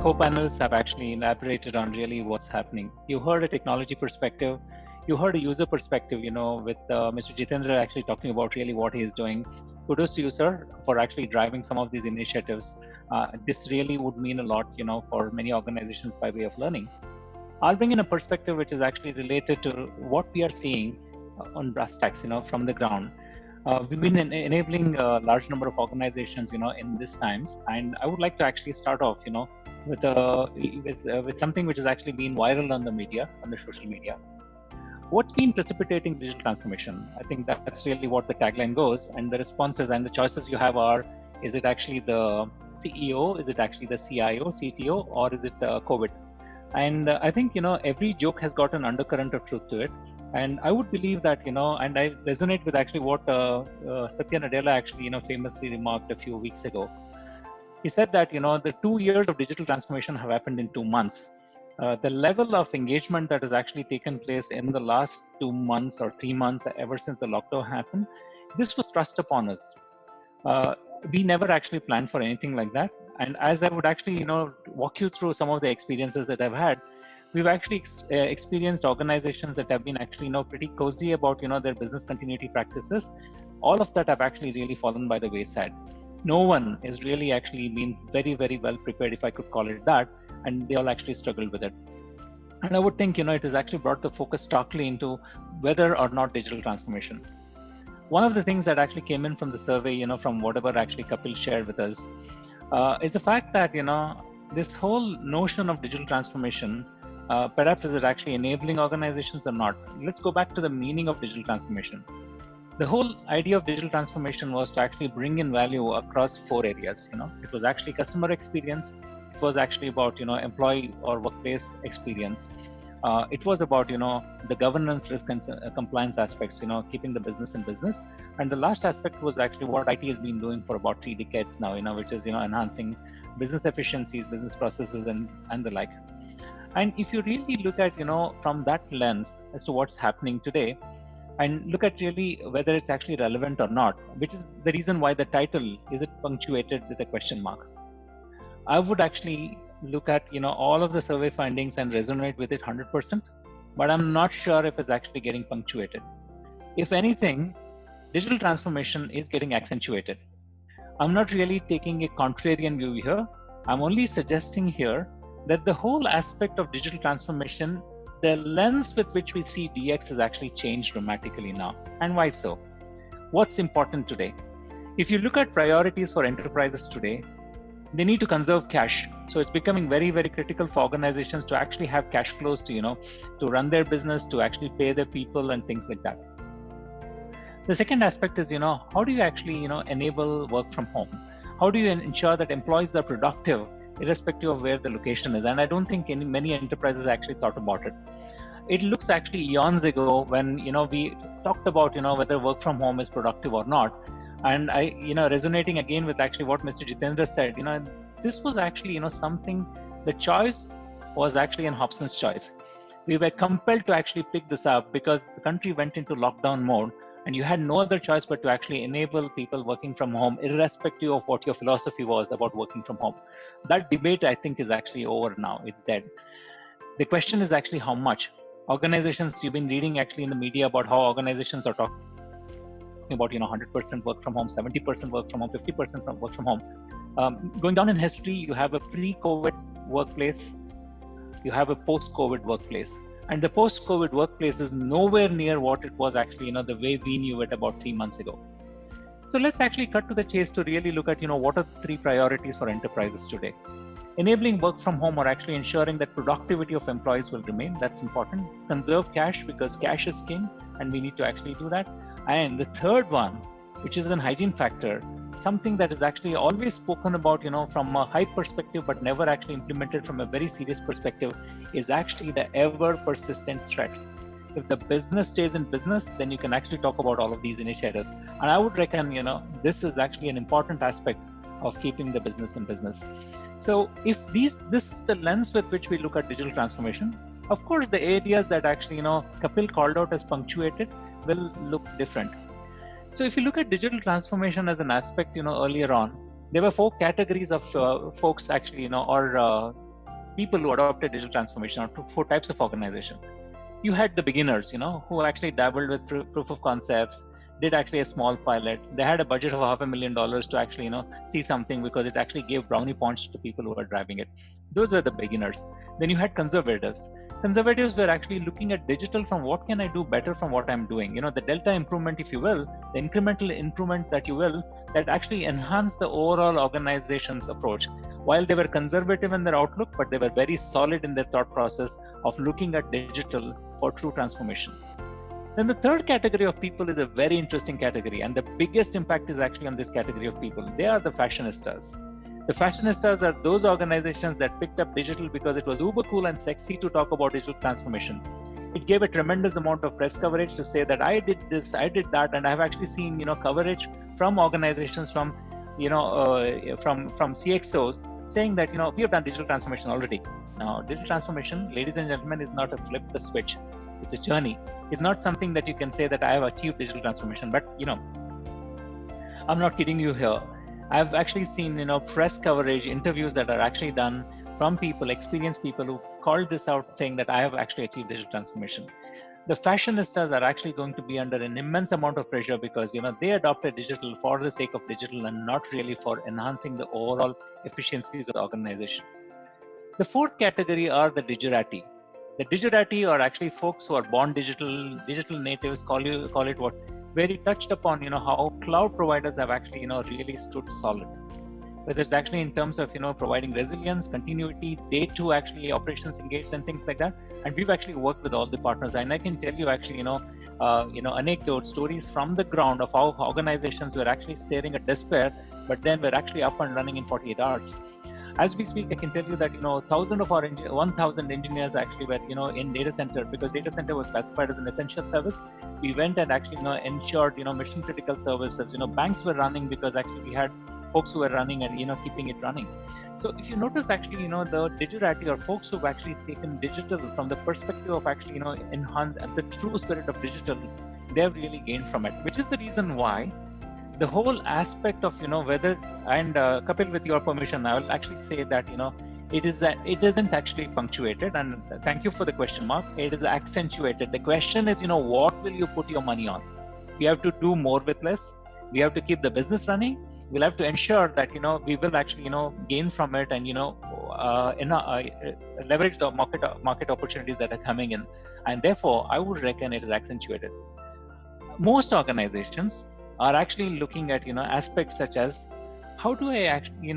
co-panelists have actually elaborated on really what's happening. You heard a technology perspective, you heard a user perspective, with Mr. Jitendra actually talking about really what he is doing. Kudos to you, sir, for actually driving some of these initiatives. This really would mean a lot, for many organizations by way of learning. I'll bring in a perspective which is actually related to what we are seeing on brass tacks, from the ground. We've been enabling a large number of organizations, in these times, and I would like to actually start off, with something which has actually been viral on the media, on the social media. What's been precipitating digital transformation? I think that's really what the tagline goes, and the responses and the choices you have are: is it actually the CEO? Is it actually the CIO, CTO, or is it COVID? And I think every joke has got an undercurrent of truth to it. And I would believe that and I resonate with actually what Satya Nadella actually famously remarked a few weeks ago. He said that the 2 years of digital transformation have happened in 2 months. The level of engagement that has actually taken place in the last 2 months or 3 months ever since the lockdown happened, this was thrust upon us. We never actually planned for anything like that. And as I would actually walk you through some of the experiences that I've had, we've actually experienced organizations that have been actually pretty cozy about their business continuity practices. All of that have actually really fallen by the wayside. No one is really actually been very, very well prepared, if I could call it that, and they all actually struggled with it. And I would think it has actually brought the focus starkly into whether or not digital transformation. One of the things that actually came in from the survey, from whatever actually Kapil shared with us, is the fact that this whole notion of digital transformation, perhaps is it actually enabling organizations or not? Let's go back to the meaning of digital transformation. The whole idea of digital transformation was to actually bring in value across 4 areas. It was actually customer experience. It was actually about employee or workplace experience. It was about the governance, risk, and compliance aspects. Keeping the business in business. And the last aspect was actually what IT has been doing for about 3 decades now. Which is enhancing business efficiencies, business processes, and the like. And if you really look at from that lens as to what's happening today, and look at really whether it's actually relevant or not, which is the reason why the title is it punctuated with a question mark. I would actually look at all of the survey findings and resonate with it 100%, but I'm not sure if it's actually getting punctuated. If anything, digital transformation is getting accentuated. I'm not really taking a contrarian view here. I'm only suggesting here that the whole aspect of digital transformation, the lens with which we see DX has actually changed dramatically now. And why so? What's important today? If you look at priorities for enterprises today, they need to conserve cash. So it's becoming very, very critical for organizations to actually have cash flows to, to run their business, to actually pay their people and things like that. The second aspect is, how do you actually, enable work from home? How do you ensure that employees are productive irrespective of where the location is? And I don't think many enterprises actually thought about it. It looks actually eons ago when, we talked about, whether work from home is productive or not. And I, resonating again with actually what Mr. Jitendra said, this was actually, something, the choice was actually in Hobson's choice. We were compelled to actually pick this up because the country went into lockdown mode and you had no other choice but to actually enable people working from home, irrespective of what your philosophy was about working from home. That debate, I think, is actually over now. It's dead. The question is actually how much. Organizations, you've been reading actually in the media about how organizations are talking about 100% work from home, 70% work from home, 50% work from home. Going down in history, you have a pre-COVID workplace, you have a post-COVID workplace. And the post-COVID workplace is nowhere near what it was actually, the way we knew it about 3 months ago. So let's actually cut to the chase to really look at, what are the 3 priorities for enterprises today. Enabling work from home or actually ensuring that productivity of employees will remain. That's important. Conserve cash because cash is king and we need to actually do that. And the third one, which is an hygiene factor, something that is actually always spoken about, from a hype perspective, but never actually implemented from a very serious perspective, is actually the ever persistent threat. If the business stays in business, then you can actually talk about all of these initiatives. And I would reckon, this is actually an important aspect of keeping the business in business. So if this is the lens with which we look at digital transformation, of course, the areas that actually, Kapil called out as punctuated will look different. So if you look at digital transformation as an aspect, earlier on, there were 4 categories of folks actually, or people who adopted digital transformation, or 4 types of organizations. You had the beginners, who actually dabbled with proof of concepts, did actually a small pilot. They had a budget of $500,000 to actually, see something, because it actually gave brownie points to people who were driving it. Those were the beginners. Then you had conservatives. Conservatives were actually looking at digital from what can I do better from what I'm doing. The delta improvement, if you will, the incremental improvement that you will, that actually enhanced the overall organization's approach. While they were conservative in their outlook, but they were very solid in their thought process of looking at digital for true transformation. Then the third category of people is a very interesting category, and the biggest impact is actually on this category of people. They are the fashionistas. The fashionistas are those organizations that picked up digital because it was uber cool and sexy to talk about digital transformation. It gave a tremendous amount of press coverage to say that I did this, I did that, and I have actually seen coverage from organizations, from CXOs saying that we have done digital transformation already. Now, digital transformation, ladies and gentlemen, is not a flip the switch. It's a journey. It's not something that you can say that I have achieved digital transformation. But I'm not kidding you here. I've actually seen press coverage, interviews that are actually done from people, experienced people who called this out, saying that I have actually achieved digital transformation. The fashionistas are actually going to be under an immense amount of pressure because they adopted digital for the sake of digital and not really for enhancing the overall efficiencies of the organization. The fourth category are the digerati. The digerati are actually folks who are born digital natives, call it what, where he touched upon how cloud providers have actually really stood solid. Whether it's actually in terms of providing resilience, continuity, day two actually operations engaged and things like that. And we've actually worked with all the partners, and I can tell you actually anecdotes, stories from the ground of how organizations were actually staring at despair, but then we're actually up and running in 48 hours. As we speak, I can tell you that 1,000 engineers actually were in data center, because data center was classified as an essential service. We went and actually ensured mission critical services. Banks were running because actually we had folks who were running and keeping it running. So if you notice actually the digerati are folks who've actually taken digital from the perspective of actually enhance the true spirit of digital. They've really gained from it, which is the reason why the whole aspect of whether, and Kapil, with your permission, I will actually say that it isn't actually punctuated, and thank you for the question mark. It is accentuated. The question is what will you put your money on? We have to do more with less. We have to keep the business running. We'll have to ensure that we will actually gain from it and leverage the market opportunities that are coming in, and therefore I would reckon it is accentuated. Most organizations are actually looking at aspects such as how do I actually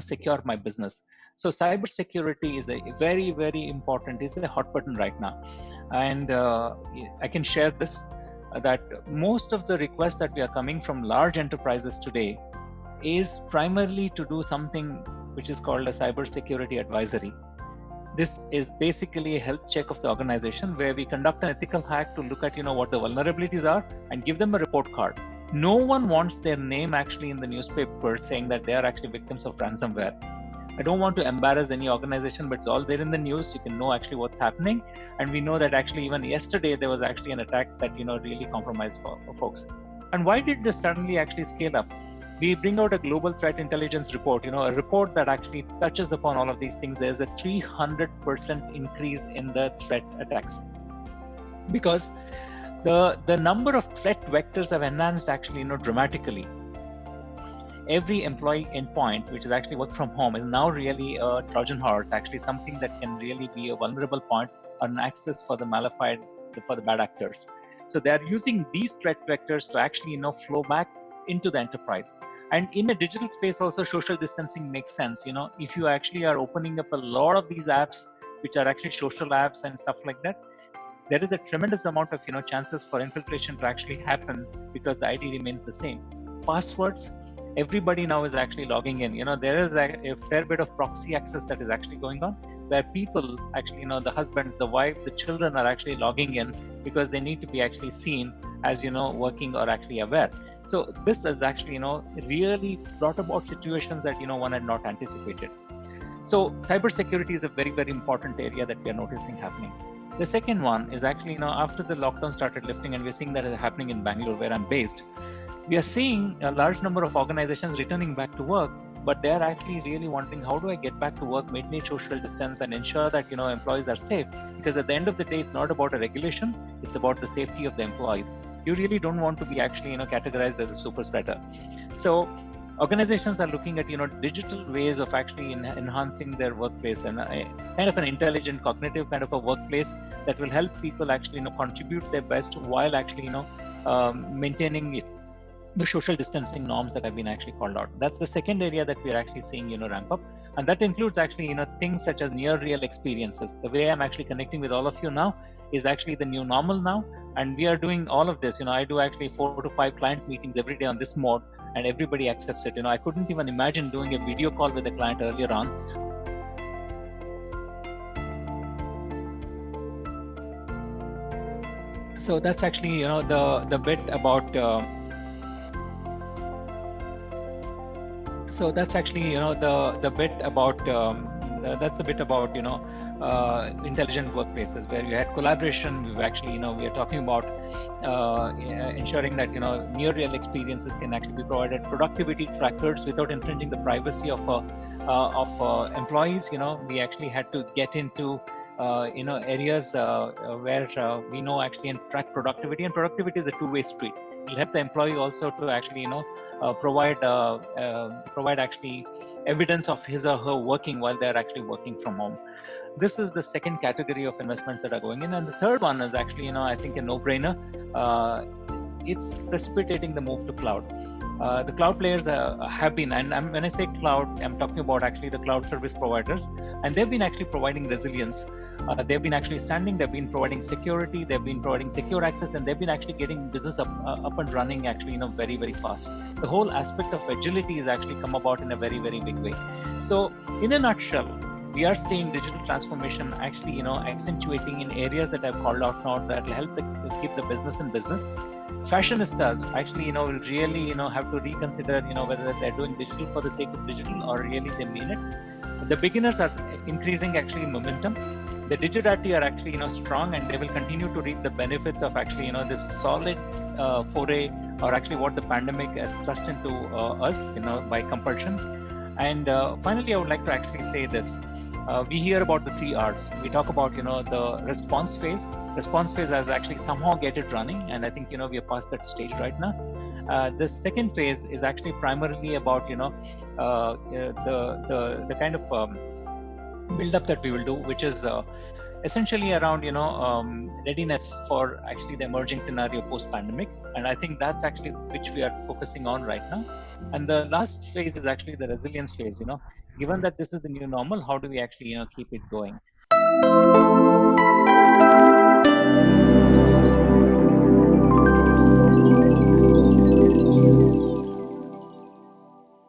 secure my business. So cybersecurity is a very, very important, it's a hot button right now, and I can share this that most of the requests that we are coming from large enterprises today is primarily to do something which is called a cybersecurity advisory. This is basically a health check of the organization where we conduct an ethical hack to look at what the vulnerabilities are and give them a report card. No one wants their name actually in the newspaper saying that they are actually victims of ransomware. I don't want to embarrass any organization, but it's all there in the news. You can know actually what's happening. And we know that actually even yesterday there was actually an attack that really compromised for folks. And why did this suddenly actually scale up? We bring out a global threat intelligence report, a report that actually touches upon all of these things. There's a 300% increase in the threat attacks, because the number of threat vectors have enhanced actually dramatically. Every employee endpoint, which is actually work from home, is now really a Trojan horse, actually something that can really be a vulnerable point or an access for the malified, for the bad actors. So they are using these threat vectors to actually flow back into the enterprise. And in a digital space also, social distancing makes sense. If you actually are opening up a lot of these apps, which are actually social apps and stuff like that, there is a tremendous amount of chances for infiltration to actually happen because the ID remains the same. Passwords, everybody now is actually logging in. There is a fair bit of proxy access that is actually going on, where people actually, the husbands, the wives, the children are actually logging in because they need to be actually seen as, working or actually aware. So this has actually, really brought about situations that, one had not anticipated. So cybersecurity is a very, very important area that we are noticing happening. The second one is actually, after the lockdown started lifting, and we're seeing that is happening in Bangalore, where I'm based, we are seeing a large number of organizations returning back to work, but they are actually really wanting, how do I get back to work, maintain social distance, and ensure that employees are safe? Because at the end of the day, it's not about a regulation; it's about the safety of the employees. You really don't want to be actually categorized as a super spreader. So organizations are looking at digital ways of actually enhancing their workplace, and kind of an intelligent cognitive kind of a workplace that will help people actually contribute their best while actually maintaining the social distancing norms that have been actually called out. That's the second area that we're actually seeing ramp up, and that includes actually things such as near real experiences. The way I'm actually connecting with all of you now is actually the new normal now, and we are doing all of this. I do actually 4 to 5 client meetings every day on this mode, and everybody accepts it. I couldn't even imagine doing a video call with a client earlier on. So that's actually the bit about so that's actually the bit about that's a bit about intelligent workplaces, where you had collaboration. We've actually we are talking about ensuring that near real experiences can actually be provided, productivity trackers without infringing the privacy of employees. We actually had to get into areas where we know actually and track productivity, and productivity is a two-way street. It'll help the employee also to actually provide actually evidence of his or her working while they're actually working from home. This is the second category of investments that are going in, and the third one is actually I think a no-brainer. It's precipitating the move to cloud. The cloud players have been, and when I say cloud, I'm talking about actually the cloud service providers, and they've been actually providing resilience. They've been actually standing, they've been providing security, they've been providing secure access, and they've been actually getting business up and running actually very, very fast. The whole aspect of agility has actually come about in a very, very big way. So in a nutshell, we are seeing digital transformation actually accentuating in areas that I've called out now that will help keep the business in business. Fashionistas actually will really have to reconsider whether they're doing digital for the sake of digital or really they mean it. The beginners are increasing actually momentum. The digitality are actually strong, and they will continue to reap the benefits of actually this solid foray, or actually what the pandemic has thrust into us by compulsion. And finally, I would like to actually say this. We hear about the 3 R's. We talk about the response phase. Response phase has actually somehow get it running, and I think we are past that stage right now. The second phase is actually primarily about the kind of build up that we will do, which is essentially around readiness for actually the emerging scenario post pandemic, and I think that's actually which we are focusing on right now. And the last phase is actually the resilience phase. Given that this is the new normal, how do we actually keep it going?